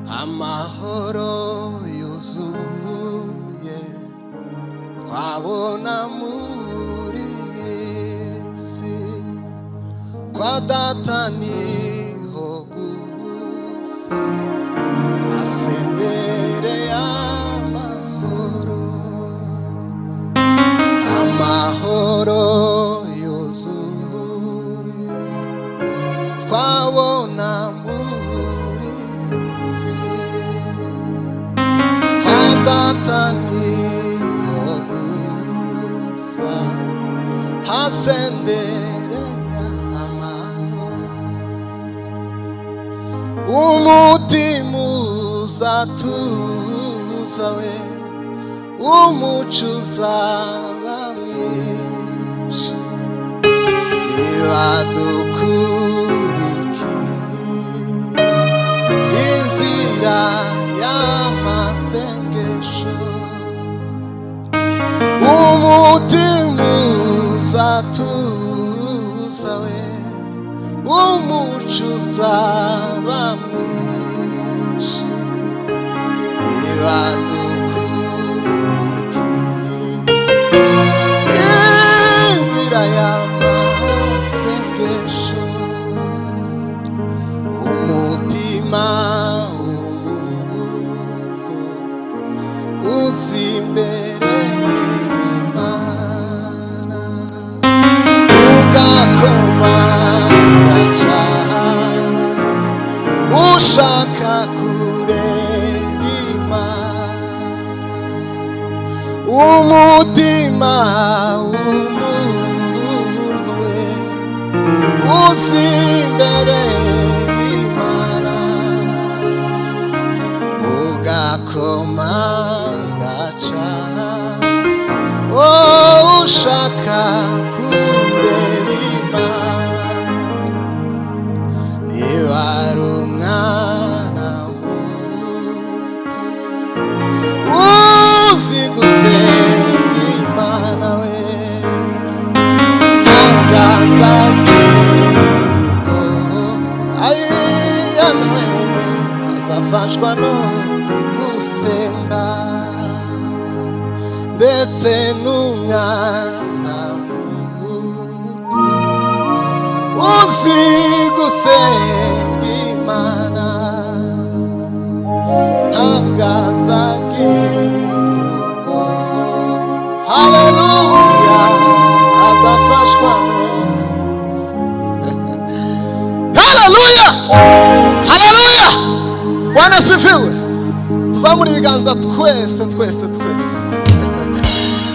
amahoro yuzuye twabona muri Yesu kwa data niho gusa asendere amahoro amahoro yuzuye twabona muri Yesu kwa data niho gusa asendere umutima uzatuza we umuco uzaba mwinshi niba dukurikiye inzira y'amasengesho umutima uzatuza we umuco uzaba mwinshi niba dukurikiye inzira y'amasengesho umutima w'umuntu uzi imbere y'Imana ugakomanga ushaka kureba Imana umutima w'umuntu we uzi imbere y'Imana ugakomanga ushaka kureba Imana niba ari umwana muto uzi gusenga Imana we ntabwo azagira ubwoba we azafashwa no gusenga ndetse n'umwana muto uzi gusenga Imana ntabwo azagira ubwoba haleluya azafashwa haleluya haleluya Bwana asifiwe tuzamura ibiganza twese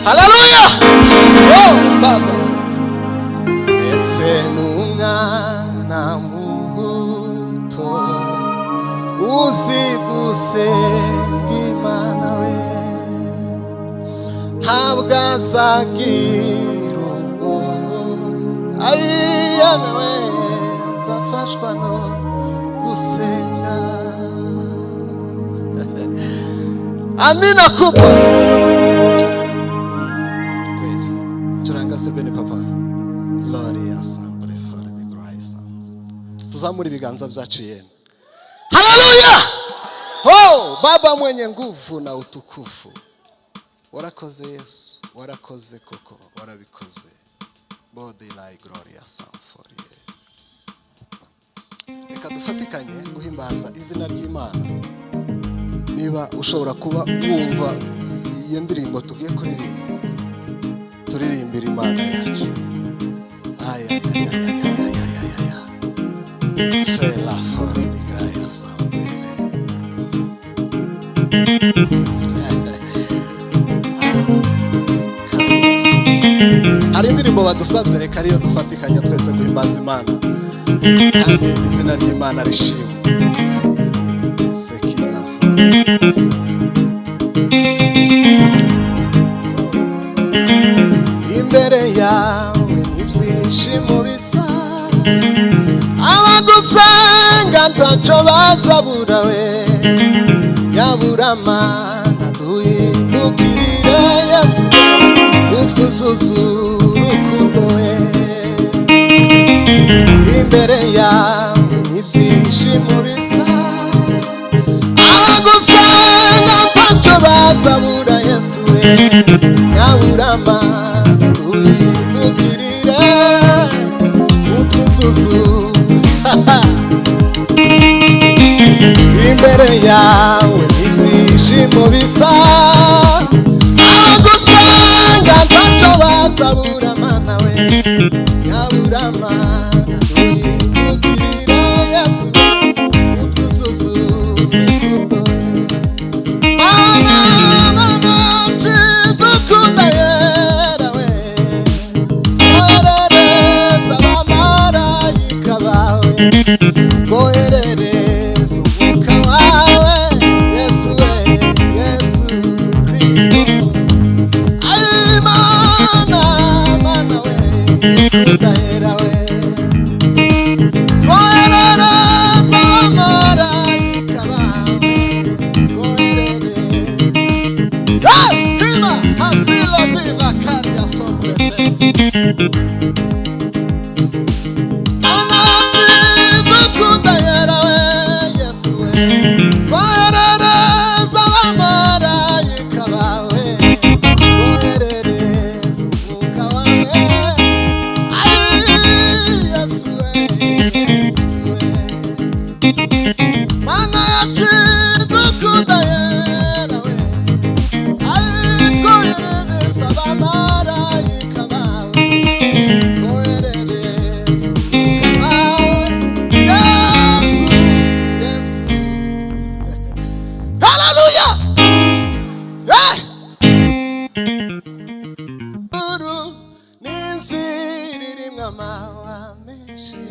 haleluya oh baba ndetse n'umwana muto uzi gusenga Imana we ntabwo azagira ubwoba we azafashwa no gusenga amina kubwa turanga sebene papa gloria sempre for the grace tuzamura ibiganza byacu yemwe haleluya oh baba mwenye nguvu na utukufu warakoze Yesu warakoze koko warabikoze body like gloria sempre for you reka dufatikanye guhimbaza izina ry'Imana niba ushobora kuba wumva iyo ndirimbo tugiye kuririmba turirimbira Imana yacu aya c'est la force de grâce hari indirimbo badusabye reka ariyo dufatikanya twese guhimbaza Imana kandi izina ry'Imana rishimwe imbere yawe n'ibyishimo bisa abagusenga ntacyo bazabura we yabura Mana duhindukirire Yesu utwuzuza urukundo we imbere yawe n'ibyishimo bisa wazabura Yesu we nyaburama duhindukirire utwuzuzu imbere yawe ibyishimo bisa abagusanga ntacyo bazabura mana we nyaburama duhindukirire Yesu utwuzuzu mana mana chidukunda yera we orereza abamarayika bawe koherereza umwuka wawe Yesu we Yesu Kristo ay mana mana we dukunda yera we koherereza abamarayika bawe koherereza Viva Hasilo viva Caria sobre Anachi dukunda yera we Yesu we koherereza abamarayika bawe koherereza umwuka wawe ay Yesu we Yesu we mana yachi dukunda yera we koherereza abamarayika bawe koherereza umwuka wawe Yesu Yesu haleluya uru n'inzira irimwo amahwa menshi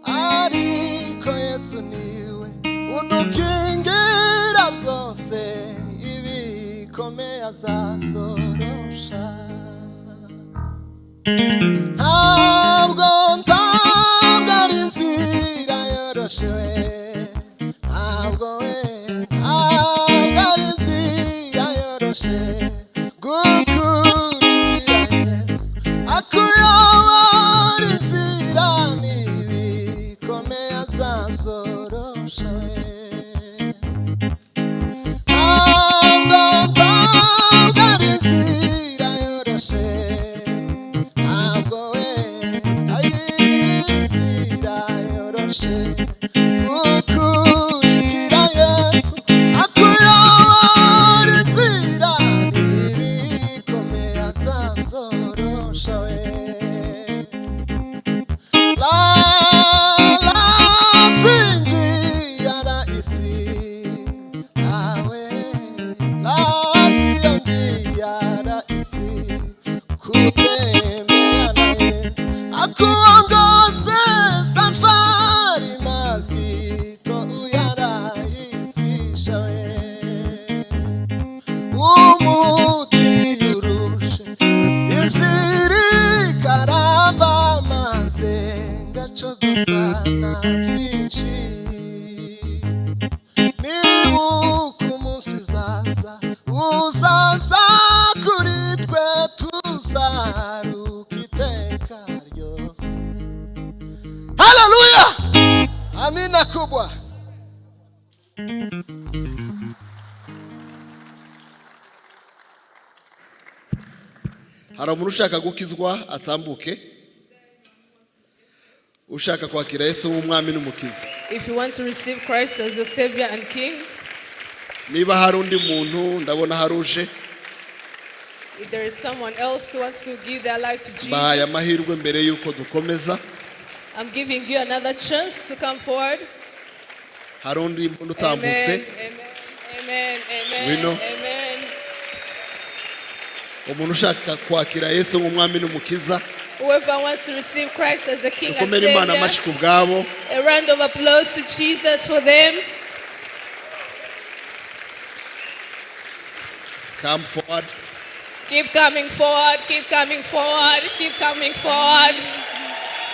ariko Yesu niwe udukingira byose ibikomeye azazorosha ntabwo ari inzira yoroshe ntabwo ari inzira yoroshe gukurikira Yesu akuyobora inzira n'ibikomeye azazorosha ntabwo ari inzira yoroshe ntabwo ari inzira yoroshe gukurikira Yesu akuyobora inzira n'ibikomeye azazorosha we la zinjia rahisi awe lazio njia rahisi kutembea na Yesu akuongoze safari mazito uyarahisisha we umutima yurushe inzira ikaramba maze ngacogozwa na byinshi nibuka umunsi uzaza kuri twe tuzaruka iteka ryose haleluya amina kubwa hari umuntu ushaka gukizwa atambuke ushaka kwakira Yesu nk'umwami n'umukiza If you want to receive Christ as the Savior and King, niba hari undi muntu ndabona haruje if there is someone else who wants to give their life to Jesus, bahaye amahirwe mbere yuko dukomeza I'm giving you another chance to come forward. hari undi muntu utambutse Amen, amen, amen, Wino. amen. umuntu ushaka kwakira Yesu nk'umwami n'umukiza Whoever wants to receive Christ as the King and ukomere Imana Savior, amashyi ku bwabo a round of applause to Jesus for them. come forward Keep coming forward, keep coming forward, keep coming forward.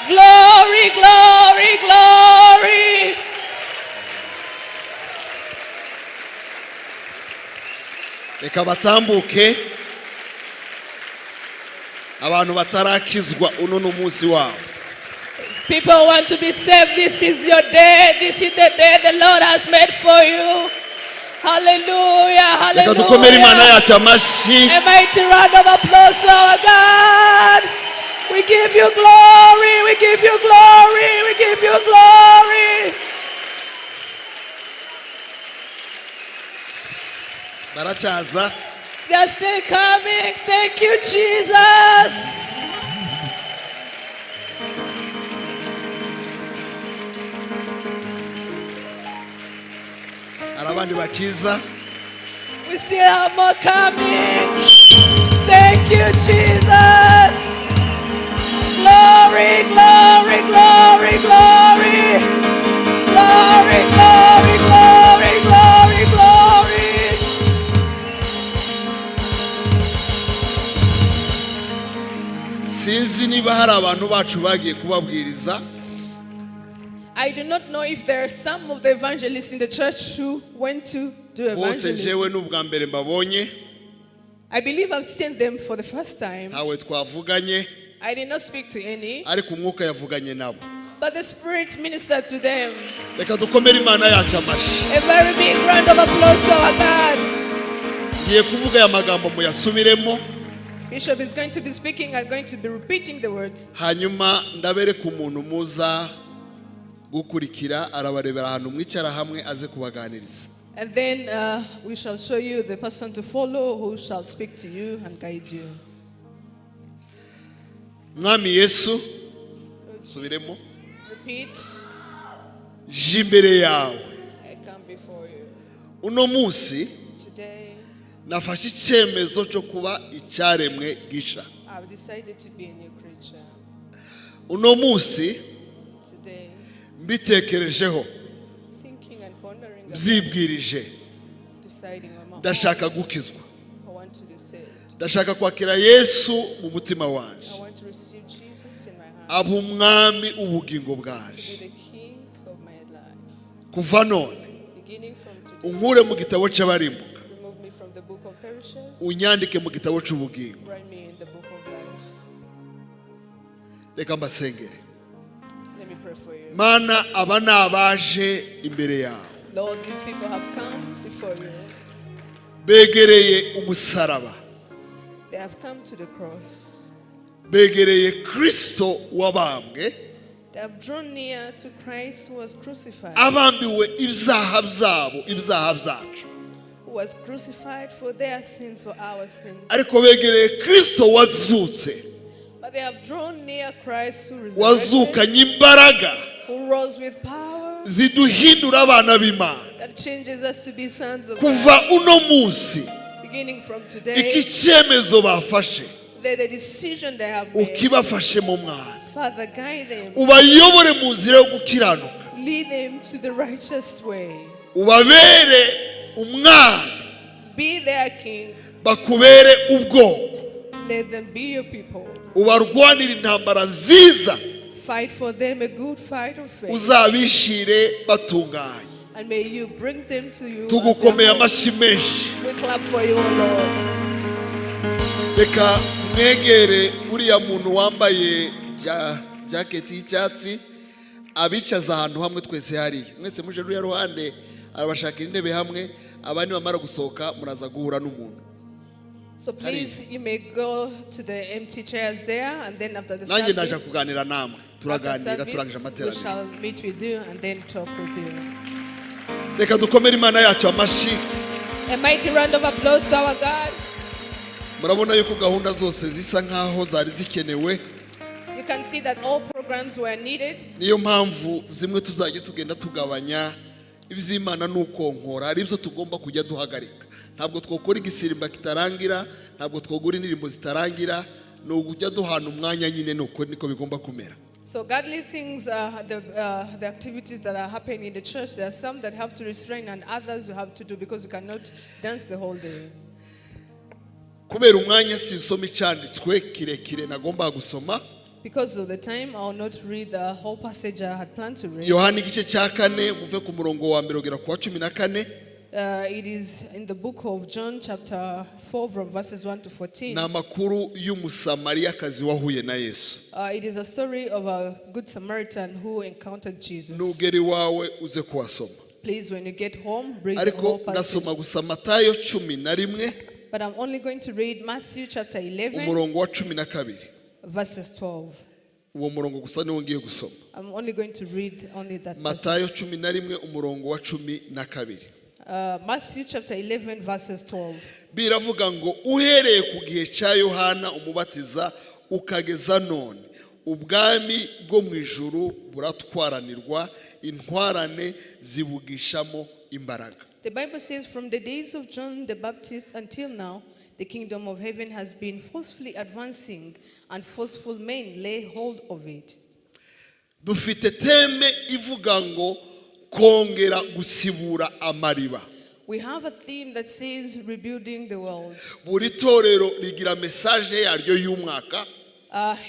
Glory, glory, glory. reka batambuke abantu batarakizwa uno n'umunsi wabo People want to be saved. This is your day. This is the day the Lord has made for you. Hallelujah. Reka dukomere Imana Hallelujah. yacu amashyi. A mighty round of applause to our God. We give you glory. We give you glory. We give you glory. Baracyaza. They are still coming. Thank you, Jesus. Hari abandi bakiza. We still have more coming. Thank you, Jesus. Glory, glory, glory, glory. Glory, glory, glory, glory, glory. Sinzi niba hari abantu bacu bagiye kubabwiriza. I do not know if there are some of the evangelists in the church who went to do Bose evangelism. jewe n'ubwa mbere mbabonye. I believe I've seen them for the first time. Ntawe twavuganye. I did not speak to any, Ariko umwuka yavuganye nabo. but the Spirit ministered to them. Reka dukomere Imana yacu amashyi. A very big round of applause to our God. Ngiye kuvuga aya magambo muyasubiremo. Bishop is going to be speaking. I'm going to be repeating the words. Hanyuma ndabereka umuntu muza gukurikira arabarebera ahantu mwicara hamwe aze kubaganiriza. And then we shall show you the person to follow who shall speak to you and guide you. Mwami Yesu, subiremo. Repeat. Je imbere yawe. I come before you. Uno munsi Today, nafashe icyemezo cyo kuba icyaremwe gisha. I've decided to be a new creature. Uno munsi Today, mbitekerejeho, thinking and pondering about byibwirije. deciding on my own, Ndashaka gukizwa. I want to be saved. Ndashaka kwakira Yesu mu mutima wanje. I want to receive Jesus in my heart. Aba umwami ubugingo To bwanje. be the king of my life. Kuva none Beginning from today, unkure mu gitabo cy'abarimbuka. remove me from the book of perishes. Unyandike mu gitabo cy'ubugingo. Write me in the book of life. Reka mbasengere. Let me pray for you. Mana aba ni abaje imbere yawe. Lord, these people have come before you. Begereye umusaraba. They have come to the cross. Begereye Kristo wabambwe. They have drawn near to Christ who was crucified. Abambiwe ibyaha byabo, ibyaha byacu. Who was crucified for their sins, for our sins. Ariko begereye Kristo wazutse. But they have drawn near Christ who resurrected, Wazukanye imbaraga who rose with power, ziduhindura abana b'Imana. that changes us to be sons of Kuva God. uno munsi Beginning from iki today, cyemezo bafashe the decision they have made, ukibafashe mu mwana. Father, guide them, Ubayobore mu nzira yo gukiranuka. lead them to the righteous way. Ubabere umwana, Be their king, bakubere ubwoko. let them be your people. Ubarwanire intambara nziza, Fight for them a good fight of faith. uzabishire batunganye. And may you bring them to you. Tugukomeye as their amashyi menshi. own. We clap for you, O Lord. Reka mwegere uriya muntu wambaye jaketi y'icyatsi abicaza ahantu hamwe twese hariya. Mwese muje ruriya ruhande arabashakira intebe hamwe, abandi bamara gusohoka muraza guhura n'umuntu. So please, you may go to the empty chairs there, and then after the Nanjye naje service, kuganira namwe. Turaganira turangije we amateraniro. shall meet with you and then talk with you. Reka dukomere Imana yacu amashyi. A mighty round of applause to our God. Murabona yuko gahunda zose zisa nkaho zari zikenewe. You can see that all programs were needed. Niyo mpamvu zimwe tuzajya tugenda tugabanya iby'Imana nukonkora. Hari ibyo tugomba kujya duhagarika. Ntabwo twokora igisirimba kitarangira, ntabwo twogura indirimbo zitarangira, no kujya duhana umwanya nyine nuko niko bigomba kumera. So godly things are the activities that are happening in the church. There are some that have to restrain and others you have to do because you cannot dance the whole day. Kubera umwanya sinsoma icyanditswe kirekire nagomba gusoma. Because of the time, I will not read the whole passage I had planned to read. Yohana igice cya 4 muve ku murongo wa 1 ugera ku wa 14. It is in the book of John chapter 4 from verses 1 to 14. Ni amakuru y'umusamariyakazi wahuye na Yesu. It is a story of a good Samaritan who encountered Jesus. Nugeri wawe uze kuwasoma. please, when you get home, read the ariko whole passage. ndasoma gusa Matayo 11 But I'm only going to read Matthew chapter 11, umurongo wa 12. verses 12. Uwo murongo gusa niwo ngiye gusoma. I'm only going to read only that passage. Matayo 11 umurongo wa 12. Matthew chapter 11, verses 12. Biravuga ngo uhereye ku gihe cya Yohana umubatiza ukageza none ubwami bwo mu ijuru buratwaranirwa intwarane zibugishamo imbaraga. The Bible says, from the days of John the Baptist until now, the kingdom of heaven has been forcefully advancing, and forceful men lay hold of it. Dufite teme ivuga ngo kongera gusibura amariba. We have a theme that says rebuilding the world. Buri torero rigira message yaryo y'umwaka.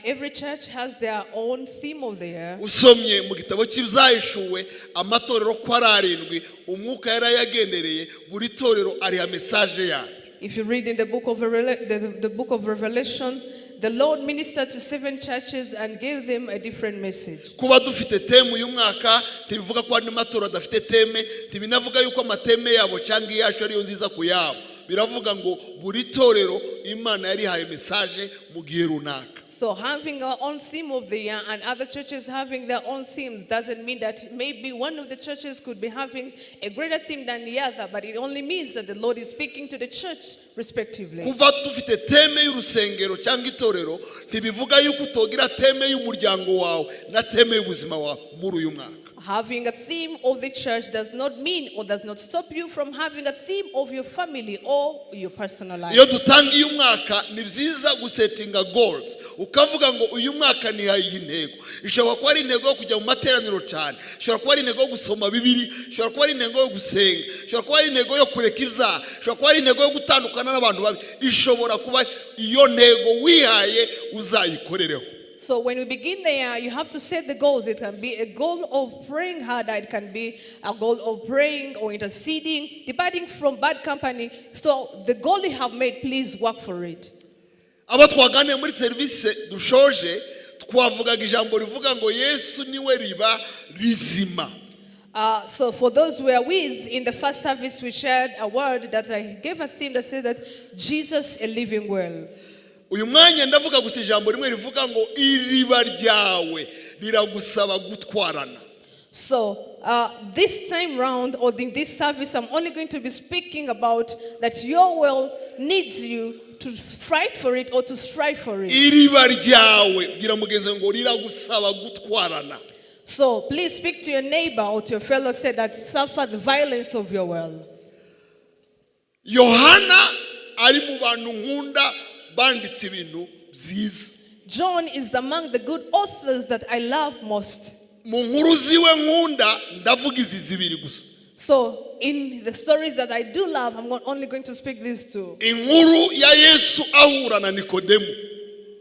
Every church has their own theme of the year. Usomye mu gitabo cy'ibyahishuwe amatorero ko ari 7 umwuka yarayagendereye buri torero ari ya message yayo. If you read in the book of the book of Revelation, the Lord ministered to 7 churches and gave them a different message. Kuba dufite teme uyu mwaka ntibivuga ko ari matorero adafite teme, ntibinavuga yuko amateme yabo cyangwa yacu ariyo nziza kuyabo. Biravuga ngo buri torero Imana yari haye message mu gihe runaka. So having our own theme of the year and other churches having their own themes doesn't mean that maybe one of the churches could be having a greater theme than the other, but it only means that the Lord is speaking to the church respectively. Kuva dufite teme y'urusengero cyangwa itorero ntibivuga yuko utogira teme y'umuryango wawe na teme y'ubuzima wawe muri uyu mwaka. Having a theme of the church does not mean or does not stop you from having a theme of your family or your personal life. Iyo dutangiye umwaka ni byiza gusetinga goals ukavuga ngo uyu mwaka ni hayi intego. Ishobora kuba ari intego yo kujya mu materaniro cyane, ishobora kuba ari intego yo gusoma Bibiliya, ishobora kuba ari intego yo gusenga, ishobora kuba ari intego yo kureka ibyaha, ishobora kuba ari intego yo gutandukana n'abantu babi, ishobora kuba iyo ntego wihaye uzayikorereho. So when we begin the year, you have to set the goals. It can be a goal of praying harder. It can be a goal of praying or interceding, departing from bad company. So the goal you have made, please work for it. Abo twaganiriye muri service dushoje twavugaga ijambo rivuga ngo Yesu niwe riba rizima. So for those who were with in the first service, we shared a word that I gave a theme that says that Jesus a living well. Uyu mwanya ndavuga gusa ijambo rimwe rivuga ngo iriba ryawe riragusaba gutwarana. So this time round or in this service, I'm only going to be speaking about that your well needs you to fight for it or to strive for it. Iriba ryawe gira mugenzi ngo riragusaba gutwarana. So please speak to your neighbor or to your fellow, say that suffer the violence of your well. Yohana ari mu bantu nkunda banditse ibintu byiza. John is among the good authors that I love most. Mu nkuru ziwe nkunda ndavuga izi zibiri gusa. So in the stories that I do love, I'm only going to speak these two. Inkuru ya Yesu ahura na Nikodemu.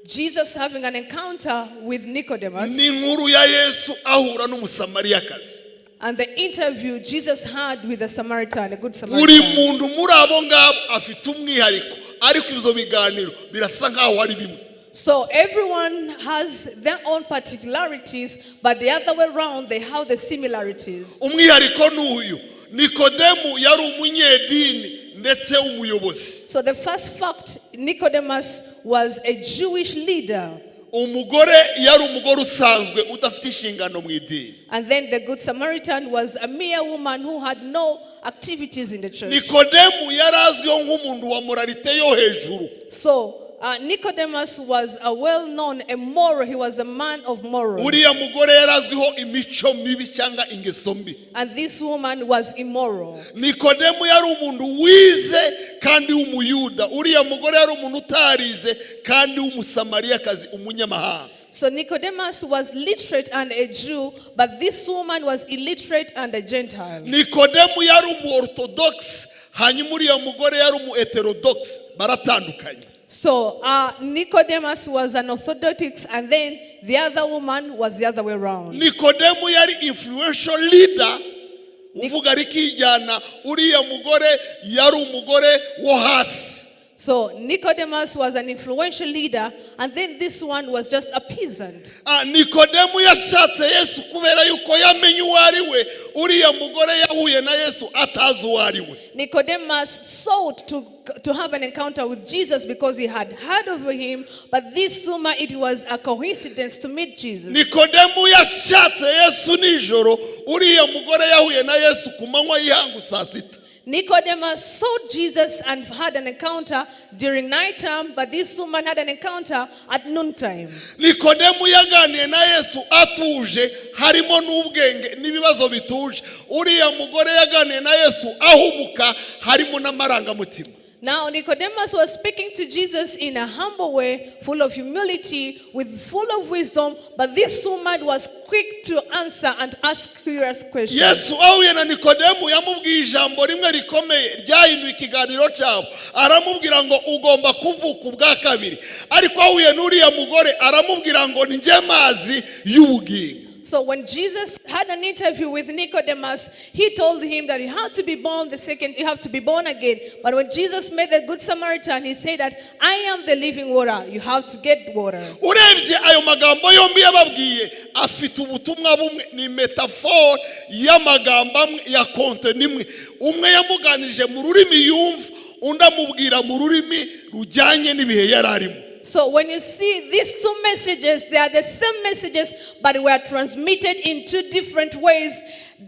Jesus having an encounter with Nicodemus. Ni inkuru ya Yesu ahura n'umusamariyakazi. And the interview Jesus had with the Samaritan, a good Buri Samaritan. muntu muri abo ngabo afite umwihariko ariko ibyo biganiro birasa nkaho ari bimwe. So everyone has their own particularities, but the other way around, they have the similarities. Umwihariko n'uyu Nikodemu yari umunyedini ndetse umuyobozi. So the first fact, Nicodemus was a Jewish leader. Umugore yari umugore usanzwe udafite inshingano mu idini. And then the good Samaritan was a mere woman who had no activities in the church. Nikodemu yari azwiho nk'umuntu wa moralite yo hejuru. So Nicodemus was a well-known, a moral. He was a man of morals. Uriya mugore yari azwiho imico mibi cyangwa ingeso mbi. And this woman was immoral. Nikodemu yari umuntu wize kandi w'umuyuda. Uriya mugore yari umuntu utarize kandi w'umusamariyakazi umunyamahanga. So Nicodemus was literate and a Jew, but this woman was illiterate and a Gentile. Nikodemu yari umu-orthodox, hanyuma uriya mugore yari umu-heterodox. Baratandukanye. So Nicodemus was an Orthodox, and then the other woman was the other way around. Nikodemu yari influential leader. Uvuga rikijyana uriya mugore yari umugore wo hasi. So Nicodemus was an influential leader, and then this one was just a peasant. Nikodemu yashatse Yesu kubera yuko yamenye uwo ari we, uriya mugore yahuye na Yesu atazi uwo ari we. Nicodemus sought to have an encounter with Jesus because he had heard of him, but this woman, it was a coincidence to meet Jesus. Nikodemu yashatse Yesu nijoro, uriya mugore yahuye na Yesu ku manywa y'ihangu saa sita. Nicodemus sought Jesus and had an encounter during night time, but this woman had an encounter at noontime. Nikodemu yaganiye na Yesu atuje, harimo n'ubwenge n'ibibazo bituje. Uriya mugore yaganiye na Yesu ahubuka, harimo n'amarangamutima. Now Nicodemus was speaking to Jesus in a humble way, full of humility, full of wisdom, but this woman was quick to answer and ask curious questions. Yesu ahuye na Nikodemu yamubwiye ijambo rimwe rikomeye ryahinduye ikiganiro cyabo. Aramubwira ngo ugomba kuvuka ubwa kabiri. Ariko ahuye n'uriya mugore aramubwira ngo ni njye mazi y'ubugingo. So when Jesus had an interview with Nicodemus, he told him that you have to be born you have to be born again. But when Jesus met the Good Samaritan, he said that I am the living water. You have to get water. Urebye ayo magambo yombi yababwiye afite ubutumwa bumwe, ni metaphor y'amagambo ya contenu imwe. Umwe yamuganirije mu rurimi yumva, undi amubwira mu rurimi rujyanye n'ibihe yararimo. So when you see these two messages, they are the same messages, but were transmitted in two different ways,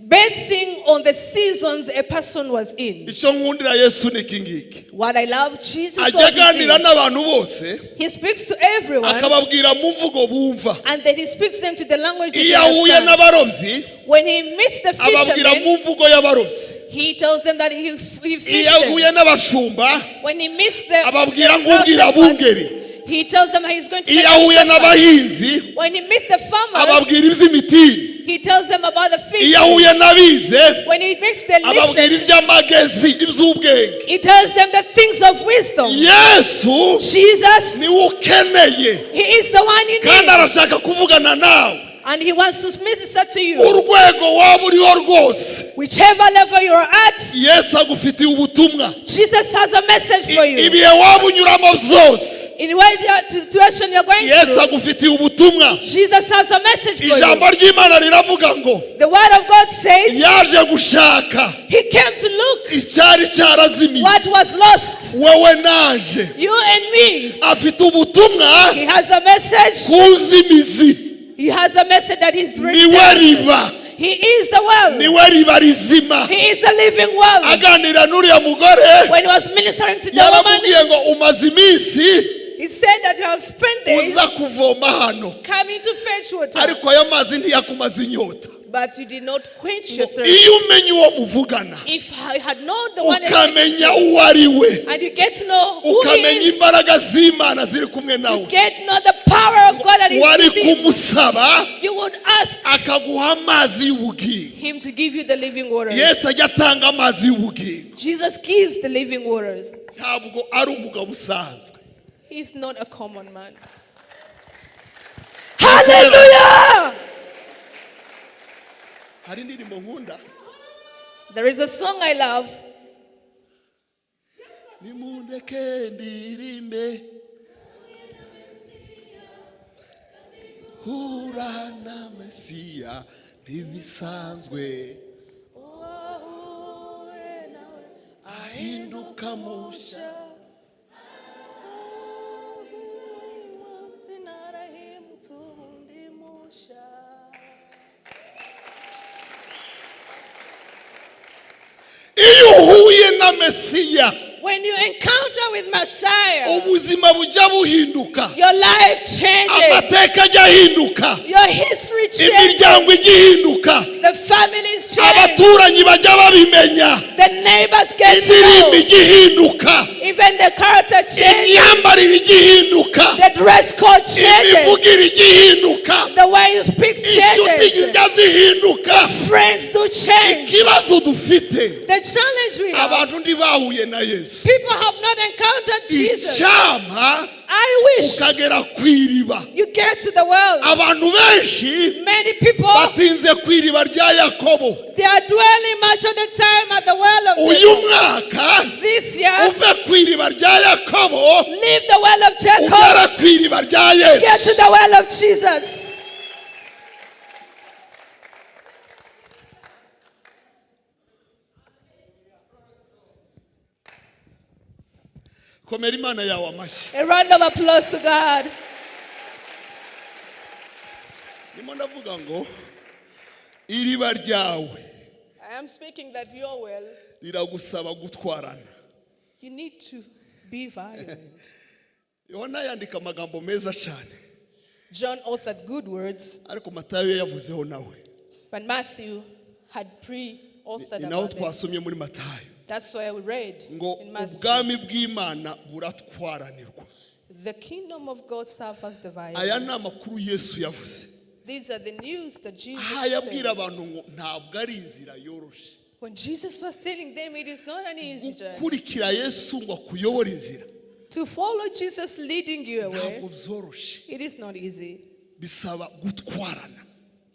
basing on the seasons a person was in. Icyo nkundira Yesu ni kingiki. What I love Jesus, aganira n'abantu bose, he speaks to everyone, akababwira mu mvugo bumva. and then he speaks them to the language they Iyo ahuye understand. n'abarobyi, When he meets the ababwira mu fishermen, mvugo y'abarobyi. he tells them that he Iyo fished ahuye them. n'abashumba, When he meets the ababwira ngubwira bungeri. he tells them he's going to Iyo make ahuye them shepherds. n'abahinzi, When he meets the farmers, ababwira iby'imitini. he tells them about the fish. Iyo ahuye n'abize, When he meets the ababwira literate, iby'amagezi, iby'ubwenge. he tells them the things of wisdom. Yesu Jesus, niwe ukeneye he is the one you kandi need. arashaka kuvugana nawe. And he wants to minister to you. Urwego waba uriho rwose, Whichever level you're at, Yesu agufitiye ubutumwa. Jesus has a message for you. Ibihe waba unyuramo byose, In whatever situation you're going Yesu through, agufitiye ubutumwa. Jesus has a message for you. Ijambo ry'Imana riravuga ngo The word of God says yaje gushaka he came to look icyari cyarazimiye. what was lost. Wewe naje, You and me. afite ubutumwa He has a message. kuzimizi. He has a message that he's Niwe written. riba, He is the well. niwe riba rizima. He is the living well. Aganira n'uriya mugore, When he was ministering to the woman, yaramubwiye ngo umaze iminsi he said that you have spent days uza kuvoma hano, coming to fetch water, ariko ayo mazi ntiyakumaze inyota. but you did not quench your thirst. Iyo umenya uwo muvugana, If I had known the one ukamenya uwo ari we, and you get to know who he ukamenya is, imbaraga z'Imana ziri kumwe nawe, you get to know the power of God that is wari with him, kumusaba you would ask akaguha amazi y'ubugingo. him to give you the living waters. Yesu ajya atanga amazi y'ubugingo. Jesus gives the living waters. Ntabwo ari umugabo usanzwe. He's not a common man. Hallelujah! Hari indirimbo nkunda, There is a song I love. nimundeke ndirimbe, hura na Mesiya ntibisanzwe, ahinduka musha. Iyo uhuye na Mesiya, When you encounter with Messiah, ubuzima bujya buhinduka, your life changes. amateka ajya ahinduka, Your history changes. imiryango ijya ihinduka, The families change. abaturanyi bajya babimenya, The neighbors get to indirimbo know. ijya ihinduka, Even the character changes. imyambarire ijya ihinduka, The dress code changes. imivugire ijya ihinduka, The way you speak inshuti changes. zijya zihinduka. Friends do change. Ikibazo dufite, The challenge we have, abantu ntibahuye na Yesu. people have not encountered Jesus. Icyampa I wish ukagera ku iriba. you get to the well. Abantu benshi Many people, batinze ku iriba rya Yakobo. they are dwelling much of the time at the well of Uyu Jacob. mwaka This year, uve ku iriba rya Yakobo leave the well of Jacob. ugera ku iriba rya Get to Yesu. the well of Jesus. komera imana yawe amashyi. A round of applause to God. Ndimo ndavuga ngo iriba ryawe I am speaking that your well, riragusaba gutwarana. you need to be violent. Yohana yandika amagambo meza cyane, John authored good words, ariko Matayo yavuzeho nawe. but Matthew had pre-authored Ni naho about them. twasomye muri Matayo That's why we read ngo in Matthew. ubwami bw'Imana buratwaranirwa. The kingdom of God suffers the Aya violent. ni amakuru Yesu yavuze. These are the news that Jesus Aha yabwira said. abantu ngo ntabwo ari inzira yoroshe. When Jesus was telling them it is not an easy journey. Gukurikira Yesu ngo akuyobore inzira To follow Jesus leading you away, ntabwo byoroshye. it is not easy. Bisaba gutwarana.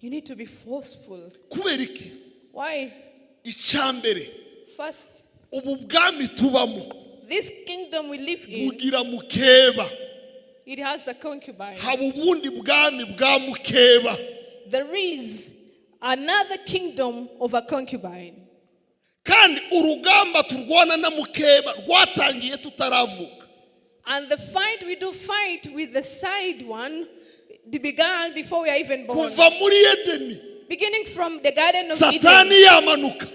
You need to be forceful. Kubera iki? Why? Icyambere, First, ubu bwami tubamo this kingdom we live in, bugira mukeba. it has the concubine. Haba ubundi bwami bwa mukeba. There is another kingdom of a concubine. Kandi urugamba turwana na mukeba rwatangiye tutaravuka. And the fight we do fight with the side one, it began before we are even born. Kuva muri Edeni, Beginning from the Garden of Satani Eden, yamanuka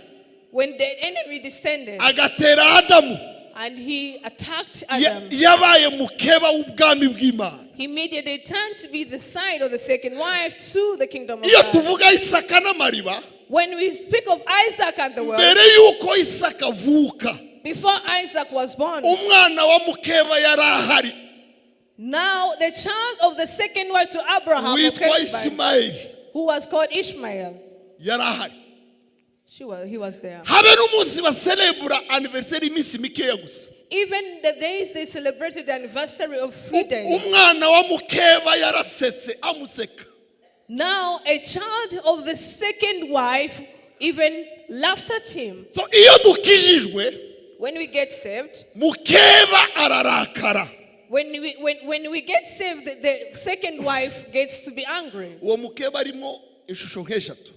when the enemy descended agatera Adamu. and he attacked Adam, Yabaye mukeba w'ubwami bw'Imana. he immediately turned to be the side of the second wife to the kingdom of Iyo God. tuvuga Isaka n'amariba, When we speak of Isaac and the world, mbere yuko Isaka avuka, before Isaac was born, umwana wa mukeba yari ahari now the child of the second wife to Abraham, witwa okay, Isimayeli who was called Ishmael, yari ahari. he was there. Habe n'umunsi baserebura anniversary iminsi mikeya gusa. Even the days they celebrated the anniversary of 3 days. Umwana wa mukeba yarasetse amuseka. Now a child of the second wife even laughed at him. So iyo dukijijwe, When we get saved, mukeba ararakara. when we get saved, the second wife gets to be angry. Uwo mukeba arimo ishusho nk'eshatu.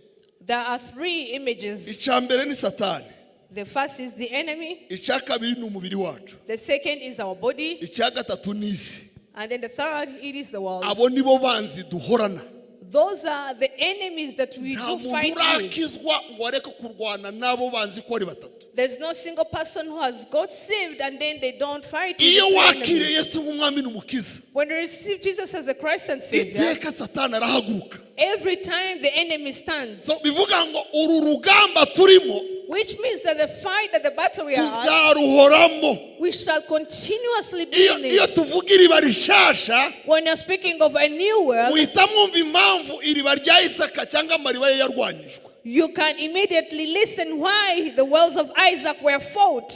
There are 3 images. Icyambere ni Satani, The first is the enemy. icya kabiri ni umubiri wacu, The second is our body. icya gatatu ni isi. And then the third, it is the world. Abo nibo banzi duhorana. Those are the enemies that we Nta do muntu fight with. urakizwa ngo areke kurwana n'abo banzi ko ari batatu. There's no single person who has got saved and then they don't fight with Iyo the wakiriye enemies. Yesu nk'umwami n'umukiza, When you receive Jesus as a Christ and Savior, iteka Satani arahaguruka. every time the enemy stands, So bivuga ngo uru rugamba turimo which means that the fight, that the battle we are at, tuzaruhoramo. we shall continuously be Iyo in iyo it. tuvuga iriba rishasha, When you're speaking of a new world, muhita mwumva impamvu iriba rya Isaka cyangwa amariba ye yarwanyijwe. you can immediately listen why the wells of Isaac were fought.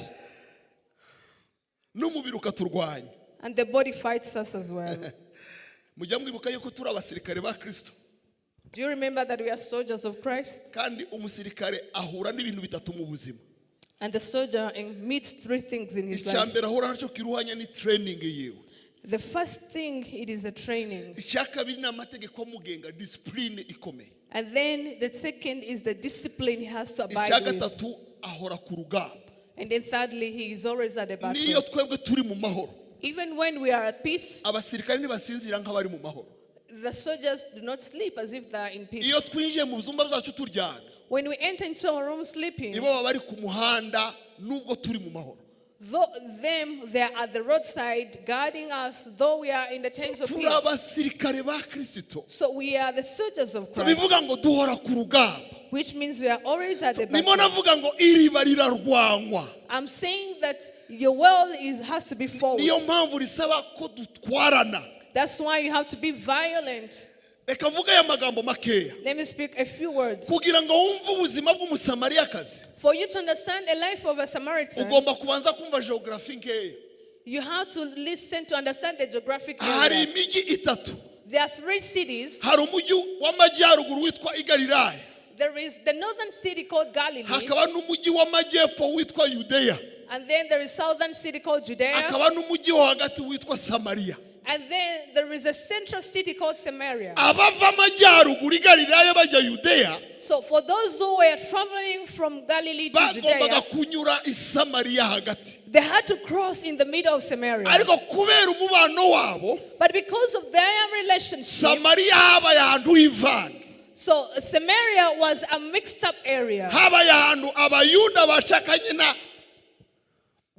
N'umubiri ukaturwanya. And the body fights us as well. Mujya mwibuka yuko turi abasirikare ba Kristo. Do you remember that we are soldiers of Christ? Kandi umusirikare ahura n'ibintu bitatu mu buzima. And the soldier meets 3 things in his life. Icyambere ahura nacyo kiruhanya ni training yiwe. The first thing, it is the training. Icya kabiri ni amategeko amugenga, discipline ikomeye. And then the second is the discipline he has to Icya abide with. gatatu ahora ku rugamba. And then thirdly, he is always at the Niyo battle. twebwe turi mu mahoro, Even when we are at peace, abasirikare ntibasinzira nk'abari mu mahoro. the soldiers do not sleep as if they are in peace. Iyo twinjiye mu byumba byacu turyana, When we enter into our room sleeping, nibo baba bari ku muhanda nubwo turi mu mahoro. they are at the roadside guarding us, though we are in the times of Turi peace. abasirikare ba Kristo. So we are the soldiers of So Christ, bivuga ngo duhora ku rugamba. which means we are always at the Ndimo battle. navuga ngo iriba rirarwanywa. I'm saying that your world has to be fought. Niyo mpamvu risaba ko dutwarana. That's why you have to be violent. Reka mvuge aya magambo makeya. Let me speak a few words. Kugira ngo wumve ubuzima bw'umusamariyakazi, For you to understand the life of a Samaritan, ugomba kubanza kumva geography nkeya. you have to listen to understand the geographic Hari area. imijyi itatu. There are 3 cities. Hari umujyi w'amajyaruguru witwa Igalilaya. There is the northern city called Galilee, Hakaba n'umujyi w'amajyepfo witwa Yudeya. and then there is southern city called Judea, Hakaba n'umujyi wo hagati witwa Samariya. And then there is a central city called Samaria. abava amajyaruguru i galilaya bajya yudeya So for those who were traveling from Galilee to bagombaga Judea, kunyura i samariya hagati they had to cross in the middle of Samaria. ariko kubera umubano wabo But because of their relationship, samariya habaye ahantu h'ivanga so Samaria was a mixed up area. habaye ahantu abayuda bashakanye na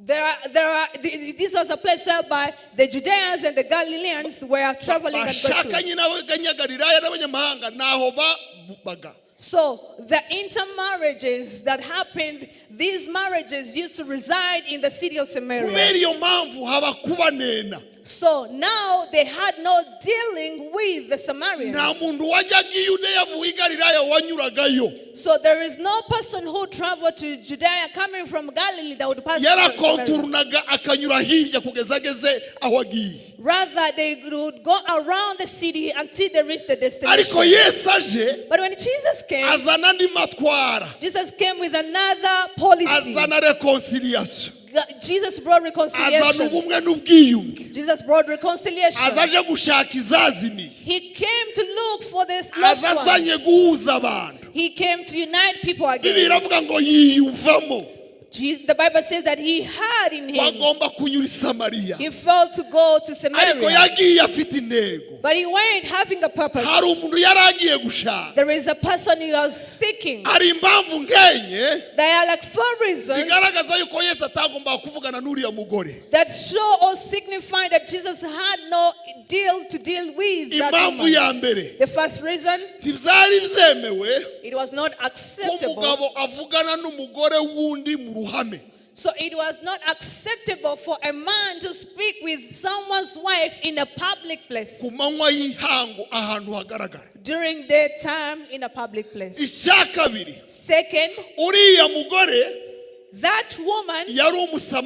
This was a place whereby the Judeans and the Galileans were traveling and going through. bashakanye n'abanyagalilaya n'abanyamahanga naho babaga. So the intermarriages that happened, these marriages used to reside in the city of Samaria. kubera iyo mpamvu haba kubanena So now they had no dealing with the Samaritans. nta muntu wajyaga i yudeya avuye i galilaya wanyuragayo So there is no person who traveled to Judea coming from Galilee that would pass through Samaria. yarakonturunaga akanyura hirya kugeza ageze aho agiye Rather, they would go around the city until they reached the ariko destination. yesu aje But when Jesus came, azana andi matwara Jesus came with another policy. azana reconciliation Jesus brought azana reconciliation. ubumwe n'ubwiyunge Jesus brought reconciliation. azaje gushaka izazimiye He came to look for this lost one. azazanye guhuza abantu He came to unite people bibiliya again. iravuga ngo yiyumvamo The Bible says that he had in him. bagomba kunyura i samariya He felt to go to ariko Samaria. yagiye afite intego But he went having a purpose. hari umuntu yari agiye gushaka There is a person he was seeking. hari impamvu nkenye There are like 4 reasons zigaragaza yuko yesu atagombaga kuvugana n'uriya mugore that show or signify that Jesus had no deal to deal with that impamvu woman. ya mbere The first reason, ntibyari byemewe it was not ko acceptable. umugabo avugana n'umugore wundi mu ruhame So it was not acceptable for a man to speak with someone's wife in a public place. ku manywa y'ihangu ahantu hagaragara During daytime in a public place. icya kabiri Second, uriya mugore that woman yari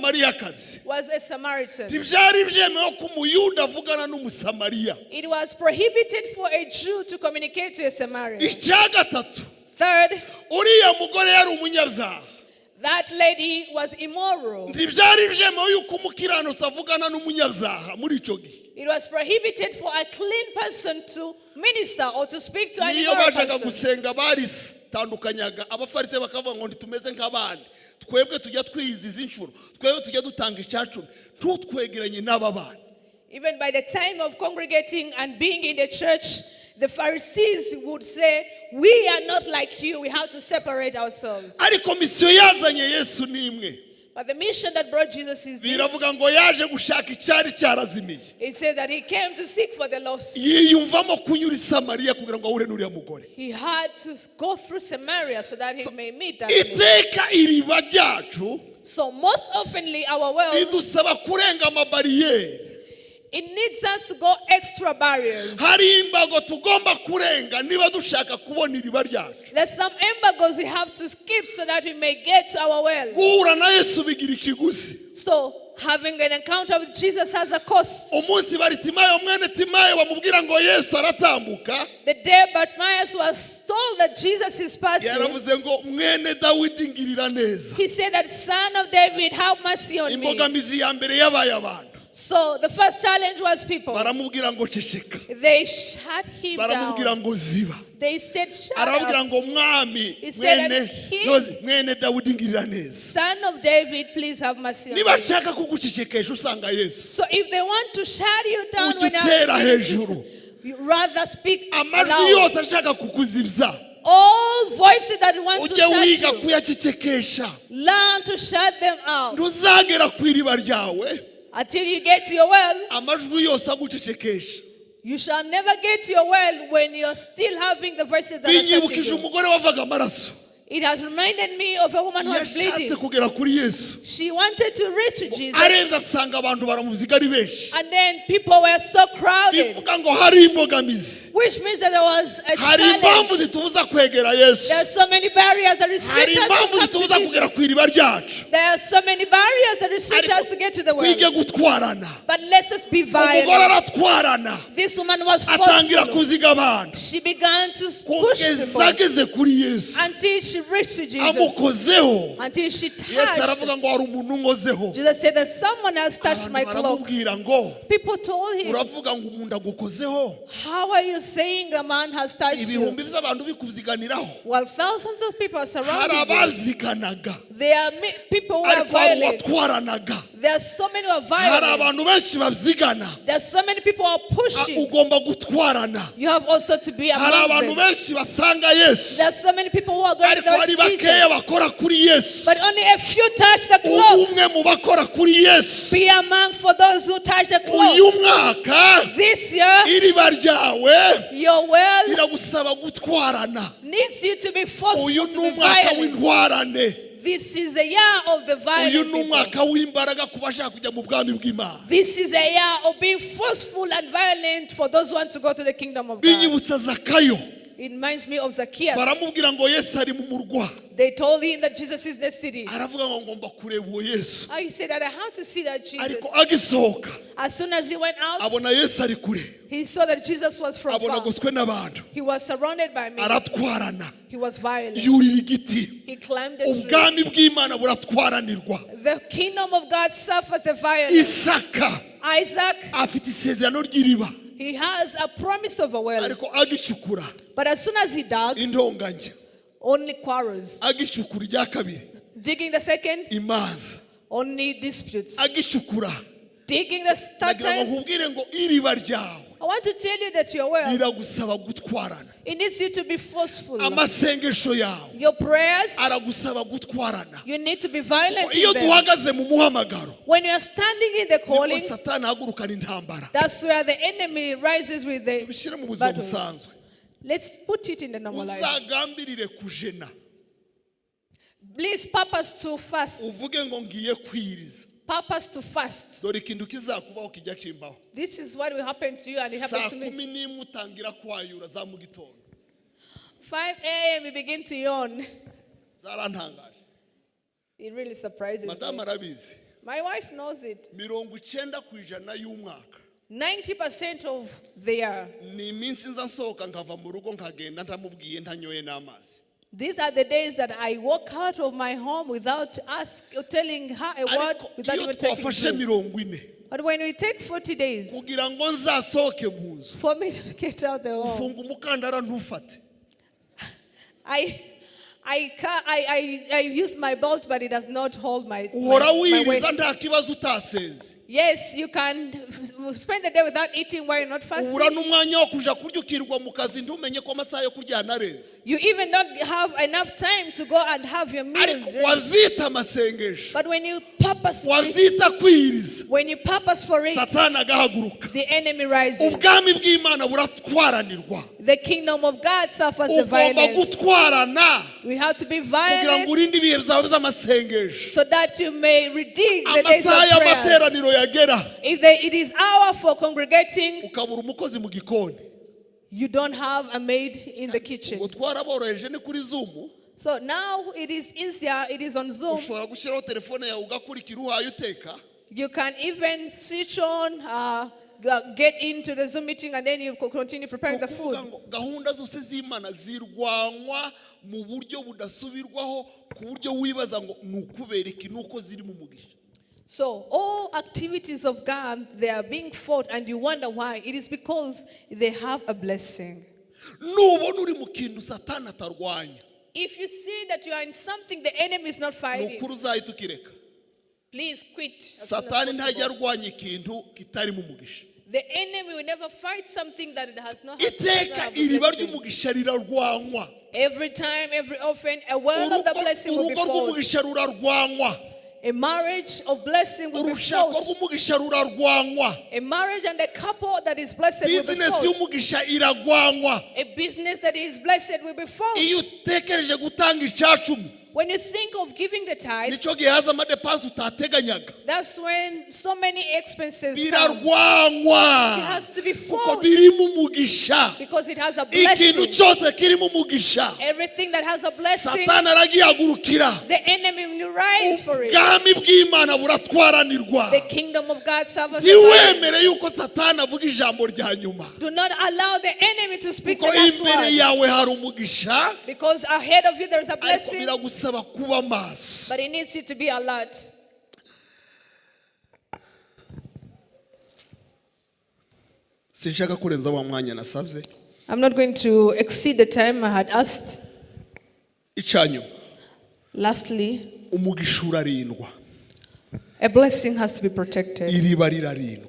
umusamariyakazi was a Samaritan. ntibyari byemewe ko umuyuda avugana n'umusamariya It was prohibited for a Jew to communicate to a Samaritan. icya gatatu Third, uriya mugore yari umunyabyaha that lady was immoral. ntibyari byemewe yuko umukiranutsi avugana n'umunyabyaha muri icyo gihe It was prohibited for a clean person to minister or to speak to an niyo immoral bajyaga person. gusenga baritandukanyaga abafariseri bakavuga ngo ntitumeze nk'abandi twebwe tujya twiyiziza inshuro twebwe tujya dutanga icacumi ntutwegeranye n'aba bana Even by the time of congregating and being in the church, the Pharisees would say, we are not like you, we have to separate ourselves. ariko misiyo yazanye yesu ni imwe But the mission that brought Jesus is this. biravuga ngo yaje gushaka icyari cyarazimiye It says that he came to seek for the lost. yiyumvamo kunyura i samariya kugira ngo ahure n'uriya mugore He had to go through Samaria so that he may meet that man. iteka iriba ryacu So most oftenly our world, ridusaba kurenga amabariyeri it needs us to go extra barriers. hari imbago tugomba kurenga niba dushaka kubona iriba ryacu There's some embargoes we have to skip so that we may get to our well. guhura na yesu bigira ikiguzi So having an encounter with Jesus has a cost. umunsi baritimayo mwene timayo bamubwira ngo yesu aratambuka The day Bartimaeus was told that Jesus is passing, yaravuze ngo mwene dawidi ngirira neza he said that, Son of David, have mercy on me. imbogamizi ya mbere yabaye abantu So the first challenge was people. baramubwira ngo ceceka They shut him baramubwira down. ngo ziba They said, shut arababwira up. ngo mwami He said mwene that mwene dawidi ngirira neza Son of David, please have mercy on niba me. nshaka kugucecekesha usanga yesu So if they want to shut you down ujya when utera I'm hejuru you rather speak amajwi aloud. yose ashaka kukuzibya All voices that want to ujye wiga shut you, kuyacecekesha learn to shut them out ntuzagera ku iriba ryawe until you get to your well. amajwi yose agucecekesha You shall never get to your well when you're still having the voices that are shutting binyibukije you. umugore wavaga amaraso It has reminded me of a woman who was yashatse bleeding. kugera kuri yesu She wanted to reach Jesus, arenze asanga abantu baramuziga ari benshi and then people were so crowded, bivuga ngo hari imbogamizi which means that there was a hari impamvu challenge. zitubuza kwegera yesu There are so many barriers that hari restrict us to impamvu come zitubuza to kugera Jesus. ku iriba ryacu There are so many barriers that restrict Ariko us to get to the twige well. gutwarana But let's us be umugore violent. aratwarana This woman was atangira forceful. kuziga abantu She began to push kugeza people ageze kuri yesu until she she reached to Jesus, amukozeho, until she Yesu touched. aravuga ngo hari umuntu unkozeho. Jesus said that someone has touched my Abantu cloak. baramubwira ngo People told him, uravuga ngo umuntu agukozeho, how are you saying a man has touched you? ibihumbi by'abantu bikuziganiraho, While thousands of people are hari surrounding you, abaziganaga, there are people who are ariko hari violent. uwatwaranaga, There are so many who are hari violent. abantu benshi babyigana. There are so many people who are pushing. Ugomba gutwarana. You have also to be Hari among abantu them. benshi basanga Yesu, There are so many people who are going ariko to hari Jesus, bakeya bakora kuri Yesu. but only a few touch the cloak. Umwe mu bakora kuri Yesu. Be among for those who touch the Uyu cloak. mwaka This year, iriba ryawe your well iragusaba gutwarana. needs you to be forceful, Uyu to ni be umwaka violent. w'intwarane. This is a year of the Uyu violent ni people. umwaka w'imbaraga ku bashaka kujya mu bwami bw'Imana. This is a year of being forceful and violent for those who want to go to the kingdom of God. Binyibutsa Zakayo, It reminds me of Zacchaeus. baramubwira ngo Yesu ari mu murwa, They told him that Jesus is the city. aravuga ngo ngomba kureba uwo Yesu, He said that I have to see that Jesus. ariko agisohoka As soon as he went out, abona Yesu ari kure, he saw that Jesus was from abona far. goswe n'abantu, He was surrounded by men. aratwarana, He was violent. yurira igiti. He climbed the tree. Ubwami bw'Imana buratwaranirwa. The kingdom of God suffers the violent. Isaka Isaac, afite isezerano ry'iriba, he has a promise of a well. ariko agicukura But as soon as he dug, intonganya, only quarrels. agicukura irya kabiri Digging the second, imanza, only disputes. agicukura. Digging the third Nagira ngo time, nkubwire ngo iriba ryawe I want to tell you that your well, riragusaba gutwarana. it needs you to be forceful. Amasengesho yawe Your prayers, aragusaba gutwarana. you need to be violent Iyo in them. duhagaze mu muhamagaro, When you are standing in the nibwo calling, Satani ahagurukana intambara. that's where the enemy rises with the Tubishyire mu buzima battles. busanzwe. Let's put it in the normal life. Uzagambirire kujena, Please purpose to fast. uvuge ngo ngiye kwiriza. Purpose to fast. Dore ikintu kizakubaho kijya kimbaho. This is what will happen to you and it Saa happens to me. 11 utangira kwayura za mu gitondo. 5 a.m. we begin to yawn. Zarantangaje. It really surprises Madamu me. arabizi. My wife knows it. 90% y'umwaka 90% of the year. ni iminsi nza nsohoka nkava mu rugo nkagenda ntamubwiye ntanyoye n'amazi. These are the days that I walk out of my home without telling her a word, Ariko without iyo even taking twafashe food. 40 But when we take 40 days kugira ngo nzasohoke mu nzu, for me to get out the home, ufunga umukandara ntufate. I use my belt, but it does not hold my Uhora waist. wiriza nta kibazo utaseze. Yes, you can spend the day without eating while you're not fasting. Ubura n'umwanya wo kuja kurya ukirirwa mu kazi ntumenye ko amasaha yo kurya yanareze. You even don't have enough time to go and have your meal. Ariko wazita amasengesho, But when you purpose for it, wazita kwiriza, when you purpose for it, Satani agahaguruka. the enemy rises. Ubwami bw'Imana buratwaranirwa. The kingdom of God suffers the Ugomba violence. gutwarana We have to be kugira ngo violent urinde ibihe byawe by'amasengesho. so that you may redeem the days of Amasaha prayers. y'amateraniro yagera, If it is hour for congregating, ukabura umukozi mu gikoni. you don't have a maid in the kitchen. Ubwo twaraboroheje ni kuri Zoom. So now it is easier, it is on Zoom. Ushobora gushyiraho telefone yawe ugakurikira uhaye uteka. You can even switch on, get into the Zoom meeting, and then you continue preparing the food. Ukuvuga ngo gahunda zose z'Imana zirwanwa mu buryo budasubirwaho ku buryo wibaza ngo ni ukubera iki nuko ziri mu mugisha. So all activities of God, they are being fought, and you wonder why. It is because they have a blessing. Nubona uri mu kintu Satani atarwanya, If you see that you are in something the enemy is not ni fighting, ukuri uzahita ukireka. please quit. As soon as Satani ntajya possible. arwanya ikintu kitari mu mugisha. The enemy will never fight something that it has not doesn't Iteka have a iriba blessing. ry'umugisha rirarwanwa. Every time, every often, a word of the blessing will be Urugo fought. rw'umugisha rurarwanwa. A marriage of blessing will be Urushako fought. rw'umugisha rurarwanwa. A marriage and a couple that is blessed will be Bizinesi fought. y'umugisha iragwanwa. A business that is blessed will be fought. Iyo utekereje gutanga icyacumi, When you think of giving the tithe, nicyo gihe haza amadepansi utateganyaga that's when so many expenses come. birarwanywa It has to be kuko fought birimo umugisha. because it has a Ikintu blessing. cyose kirimo umugisha Everything that has a blessing, satani aragihagurukira. the enemy will rise for it. ubwami bw'Imana buratwaranirwa. The kingdom of God suffers. ntiwemere yuko satani avuga ijambo rya nyuma Do not allow the enemy to speak the kuko last imbere word. yawe hari umugisha, Because ahead of you there is a ariko blessing, biragusaba kuba maso. but it needs you to be alert. sinshaka kurenza wa mwanya nasabye. I'm not going to exceed the time I had asked. icanyuma Lastly, umugisha urarindwa, a blessing has to be protected. iriba rirarindwa.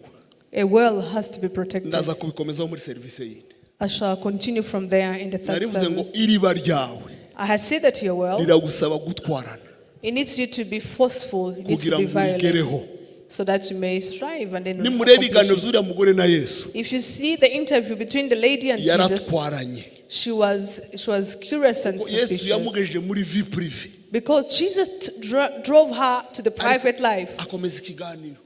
A well has to be protected. ndaza kubikomezaho muri serivisi yindi. I shall continue from there in the third narivuze ngo service. iriba ryawe I had said that your well, riragusaba gutwarana it needs you to be forceful, it needs to kugira be ngo violent, uyigereho. so that you may strive and then nimureba ibiganiro accomplish it. by'uriya mugore na Yesu, If you see the interview between the lady and Jesus, yaratwaranye. she was curious and Yesu suspicious. yamugejeje muri vie prive, Because Jesus drove her to the private life, akomeza ikiganiro.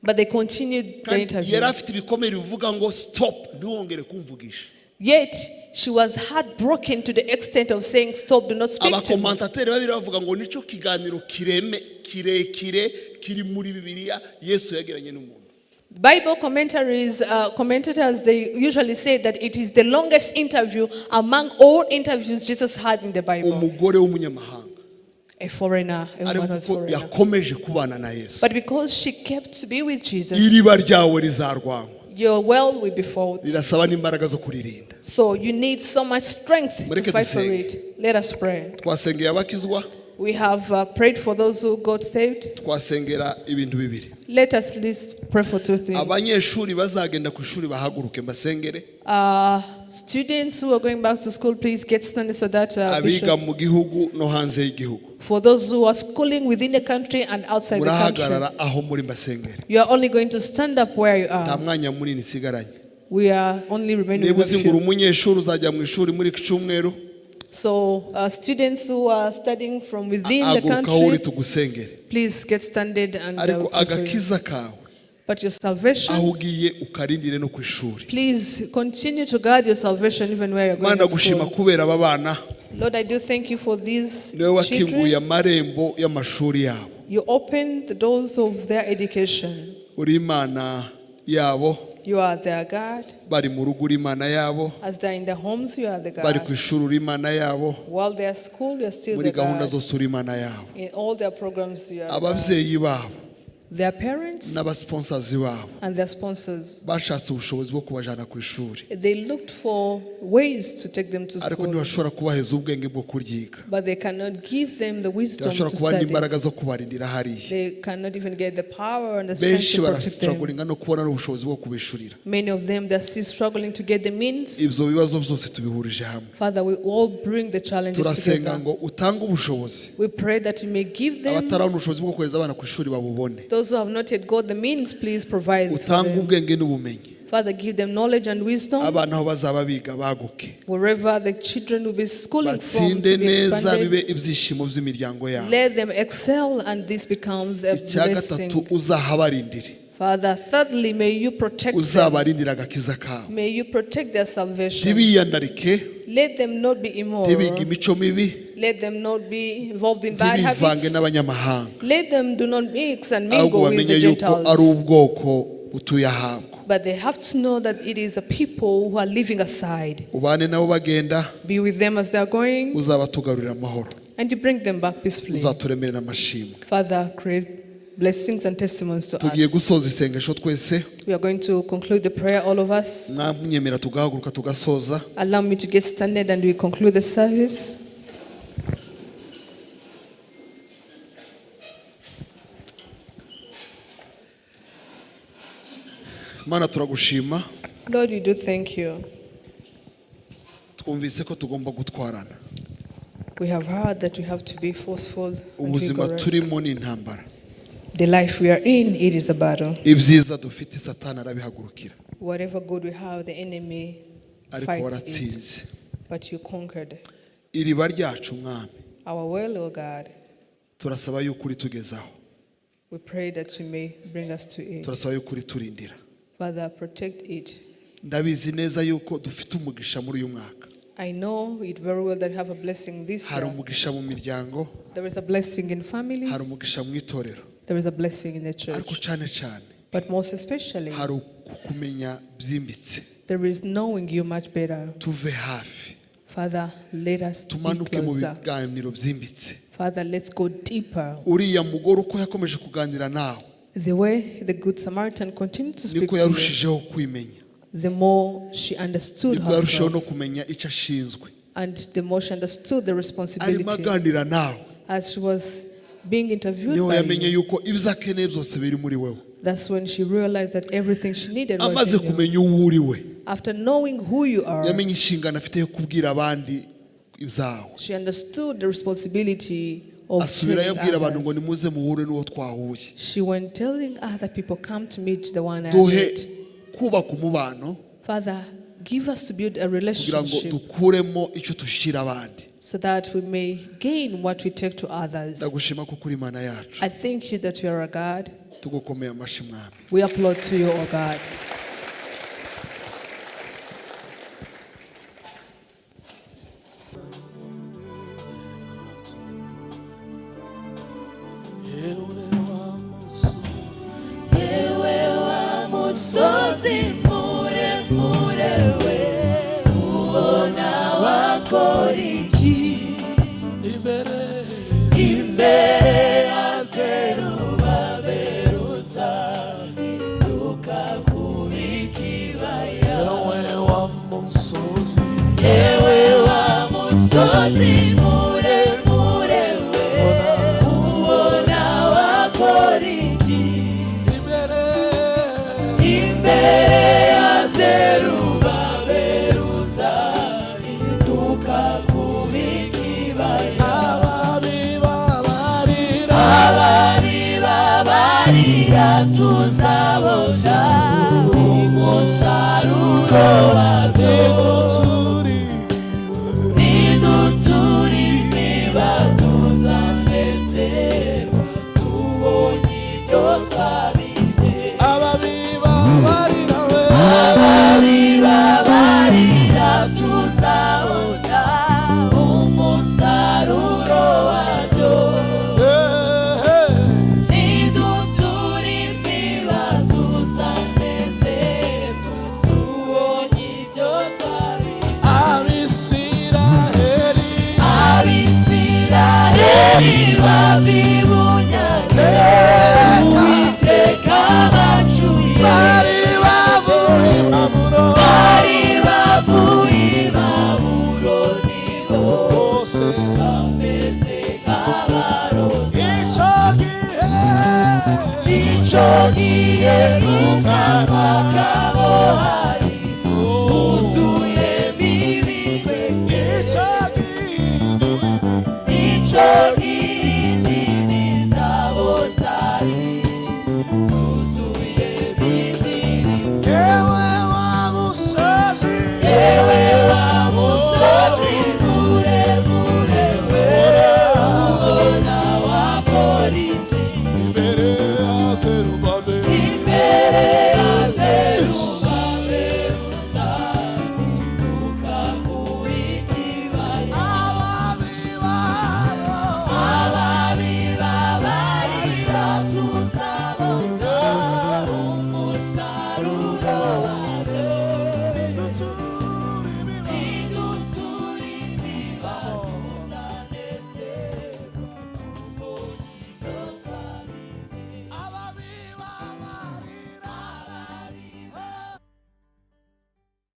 but they continued the Kandi interview. yari afite ibikomere bivuga ngo stop, ntiwongere kumvugisha. Yet she was heartbroken to the extent of saying, "Stop! Do not speak to me." abakomantateri babiri bavuga ngo nicyo kiganiro kirekire kiri muri Bibiliya Yesu yageranye n'umuntu. Bible commentators, they usually say that it is the longest interview among all interviews Jesus had in the Bible. umugore w'umunyamahanga, A foreigner, a woman ariko who was kuko foreigner. yakomeje kubana na Yesu, But because she kept to be with Jesus, iriba ryawe rizarwanywa, your well will be fought. rirasaba n'imbaraga zo kuririnda. So you need so much strength to Mureke fight for dusenge. it. Let us pray. twasengeye abakizwa, We have prayed for those who got saved. twasengera ibintu bibiri. Let us at least pray for two things. abanyeshuri bazagenda ku ishuri bahaguruke mbasengere. Students who are going back to school, please get standing so that abiga mu gihugu no hanze y'igihugu, for those who are schooling within the country and outside the country, murahagarara aho muri mbasengere. you are only going to stand up where you nta are. mwanya munini nsigaranye. We are only remaining niba with uzi ngo uri you. umunyeshuri uzajya mu ishuri muri iki cyumweru, So students who are studying from within the haguruka aho uri country, tugusengere. please get standing and ariko pray for you. agakiza kawe But your salvation, aho ugiye ukarindire no ku ishuri. please continue to guard your salvation even where you're going Mana to gushima school. kubera aba bana, Lord, I do thank you for these niwe wakinguye children. amarembo y'amashuri yabo. You opened the doors of their education. uri Imana yabo, You are their God. bari mu rugo uri Imana yabo, As they're in their homes, you are the bari ku God. ishuri uri Imana yabo, While they're at school, you're still muri the gahunda God. zose uri Imana yabo. In all their programs, you are the God. ababyeyi babo Their parents n'abasponsazi babo and their sponsors, bashatse ubushobozi bwo kubajana ku ishuri, they looked for ways to take them to ariko school, ntibashobora kubaheza ubwenge bwo kuryiga, but they cannot give them the wisdom ntibashobora to kubaha study. n'imbaraga zo kubarindira hariya. They cannot even get the power and the strength benshi to protect them. barasitiraguringa no kubona n'ubushobozi bwo kubishurira. Many of them, they're still struggling to get the means. ibyo bibazo byose tubihurije hamwe, Father, we all bring the challenges turasenga together. ngo utange ubushobozi, We pray that you may give them. abatarabona ubushobozi bwo kohereza abana ku ishuri babubone, Those who have not yet got the means, please provide for utange them. ubwenge n'ubumenyi, Father, give them knowledge and wisdom. abana aho bazaba biga baguke, Wherever the children will be schooling from, batsinde to be neza, bibe expanded. ibyishimo by'imiryango yabo. Let them excel, and this becomes a icya blessing. gatatu uzahabarindire, Father, thirdly, may you protect them. uzabarindire agakiza kawe, May you protect their salvation. ntibiyandarike, Let them not be immoral. ntibiga imico mibi, Let them not be involved in bad ntibivange habits. n'abanyamahanga, Let them do not mix and ahubwo mingle with bamenye the yuko ari Gentiles. ubwoko butuye ahabwo. But they have to know that it is a people who are living aside. ubane nabo bagenda, Be with them as they are going, uzabatugarurira amahoro, and you bring them back peacefully. uzaturemerera amashimwe. Father, create blessings and testimonies to tugiye us. gusoza isengesho twese, We are going to conclude the prayer, all of us. mwamwemera tugahaguruka tugasoza. Allow me to get standing and we conclude the service. Mana turagushima, Lord, we do thank you. twumvise ko tugomba gutwarana. We have heard that we have to be forceful and ubuzima vigorous. turimo ni intambara, The life we are in, it is a battle. ibyiza dufite satani arabihagurukira, Whatever good we have, the enemy ariko fights it. waratsinze. But you conquered. iriba ryacu mwami our well, O God. turasaba yuko uri tugezaho, We pray that you may bring us to it. turasaba yuko uri turindira. Father, protect it. Ndabizi neza yuko dufite umugisha muri uyu mwaka. I know it very well that you have a blessing this Hari year. umugisha mu miryango, There is a blessing in hari families. umugisha mu itorero, There is a blessing in the ariko church. cyane cyane But most especially, hari kumenya byimbitse. there is knowing you much better. Tuve hafi, Father, let us be tumanuke mu closer. biganiro byimbitse. Father, let's go deeper. Uriya mugore uko yakomeje kuganira nawe, The way the Good Samaritan continued to speak niko to you, yarushijeho kwimenya, the more she understood niko yarushijeho herself, no kumenya icyo ashinzwe. and the more she understood the Arimo responsibility. aganira nawe, As she was being interviewed niho by yamenye you, yuko ibyo akeneye byose biri muri wewe. that's when she realized that everything she needed was Amaze in you. kumenya uwo uri we, After knowing who you are, yamenye inshingano afite yo kubwira abandi ibyawe. she understood the responsibility of Asubira telling yabwira abantu ngo others. nimuze muhure n'uwo twahuye. She went telling other people, come to meet the one I Duhe met. kubaka umubano Father, give us to build a kugira ngo relationship dukuremo icyo dushyira abandi. so that we may gain what we take to others. Ndagushima ko kuri Imana yacu. I thank you that you are a God. Tugukomeye amashyi mwami. We applaud to you, O God. Musozi muremure we ubona wakora iki imbere ya Zerubabeli uzahinduka kuba ikibaya. Yewe wa musozi muremure we ubona wakora iki imbere ya Zerubabeli uzahinduka kuba ikibaya. Ababibabarira tuzabona umusaruro wabyo. Nidutura imiba tuzanezerwa tubonye ibyo twabize. Ababibabarira tuzabona umusaruro wabyo. Nidutura imiba tuzanezerwa tubonye ibyo twabize. Abisiraheli babibunyage Uwiteka bacuye. Bari bavuye i Babuloni bose bameze nk'abaroni. Ico gihe mu kanwa ka